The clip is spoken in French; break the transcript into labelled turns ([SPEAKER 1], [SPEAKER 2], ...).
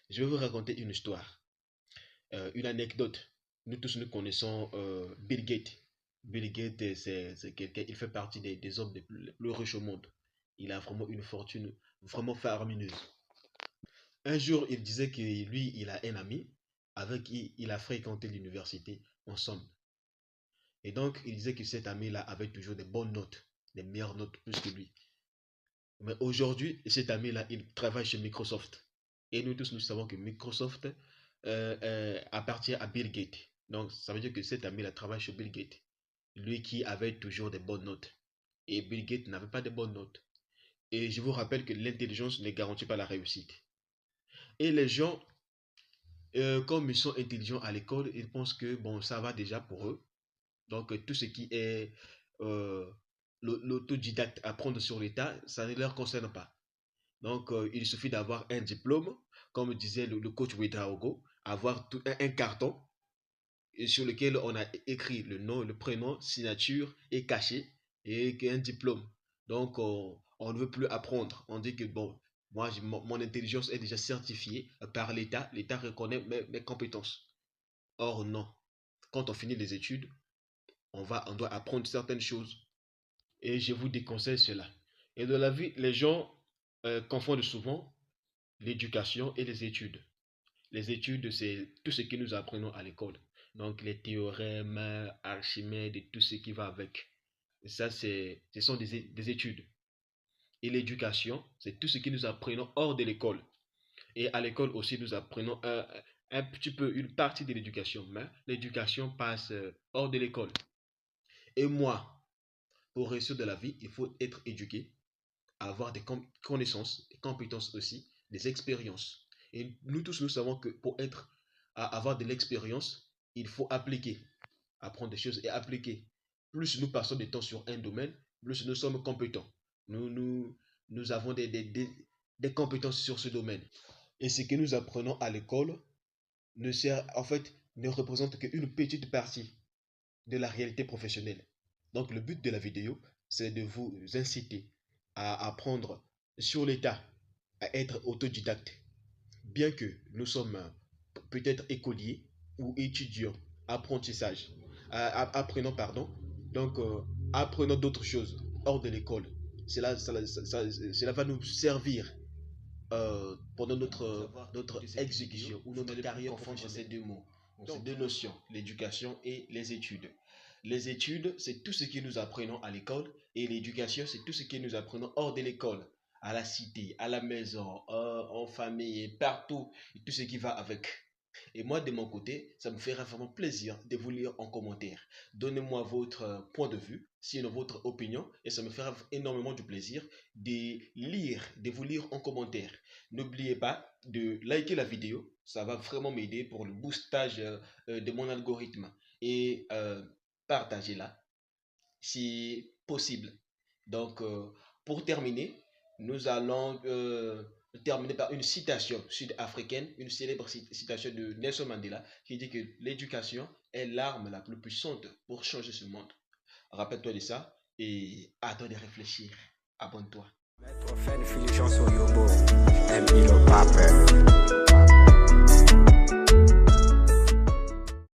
[SPEAKER 1] Je vais vous raconter une histoire, une anecdote. Nous tous nous connaissons Bill Gates. Bill Gates, c'est quelqu'un, il fait partie des hommes les plus riches au monde. Il a vraiment une fortune vraiment faramineuse. Un jour, il disait que lui, il a un ami avec qui il a fréquenté l'université ensemble. Et donc, il disait que cet ami-là avait toujours des bonnes notes, des meilleures notes plus que lui. Mais aujourd'hui, cet ami-là, il travaille chez Microsoft. Et nous tous, nous savons que Microsoft appartient à Bill Gates. Donc, ça veut dire que cet ami-là travaille chez Bill Gates. Lui qui avait toujours des bonnes notes. Et Bill Gates n'avait pas de bonnes notes. Et je vous rappelle que l'intelligence ne garantit pas la réussite. Et les gens, comme ils sont intelligents à l'école, ils pensent que bon, ça va déjà pour eux. Donc, tout ce qui est euh, l'autodidacte, apprendre sur l'état, ça ne leur concerne pas. Donc, il suffit d'avoir un diplôme, comme disait le coach Ouedraogo, avoir un carton sur lequel on a écrit le nom, le prénom, signature et cachet, et un diplôme. Donc, on ne veut plus apprendre. On dit que, bon, moi, mon intelligence est déjà certifiée par l'État. L'État reconnaît mes compétences. Or, non. Quand on finit les études, on doit apprendre certaines choses. Et je vous déconseille cela. Et dans la vie, les gens confondent souvent l'éducation et les études. Les études, c'est tout ce que nous apprenons à l'école. Donc, les théorèmes, Archimède et tout ce qui va avec. Et ça, ce sont des études. Et l'éducation, c'est tout ce que nous apprenons hors de l'école. Et à l'école aussi, nous apprenons un petit peu une partie de l'éducation. Mais l'éducation passe hors de l'école. Et moi, pour réussir de la vie, il faut être éduqué, avoir des connaissances, des compétences aussi, des expériences. Et nous tous, nous savons que pour avoir de l'expérience, il faut appliquer, apprendre des choses et appliquer. Plus nous passons de temps sur un domaine, plus nous sommes compétents. Nous avons des compétences sur ce domaine. Et ce que nous apprenons à l'école ne représente qu'une petite partie de la réalité professionnelle. Donc le but de la vidéo, c'est de vous inciter à apprendre sur l'état, à être autodidacte. Bien que nous sommes peut-être écoliers ou étudiants, apprentissage, apprenons, pardon, donc apprenons d'autres choses hors de l'école. Cela va nous servir pendant notre exécution ou notre carrière confondre ces deux mots, ces deux notions, l'éducation et les études. Les études, c'est tout ce que nous apprenons à l'école et l'éducation, c'est tout ce que nous apprenons hors de l'école, à la cité, à la maison, en famille, partout, et tout ce qui va avec. Et moi, de mon côté, ça me fera vraiment plaisir de vous lire en commentaire. Donnez-moi votre point de vue, sinon votre opinion, et ça me fera énormément du plaisir de vous lire en commentaire. N'oubliez pas de liker la vidéo, ça va vraiment m'aider pour le boostage de mon algorithme. Et partagez-la si possible. Donc, pour terminer, nous allons terminer par une citation sud-africaine, une célèbre citation de Nelson Mandela qui dit que l'éducation est l'arme la plus puissante pour changer ce monde. Rappelle-toi de ça et attends de réfléchir. Abonne-toi.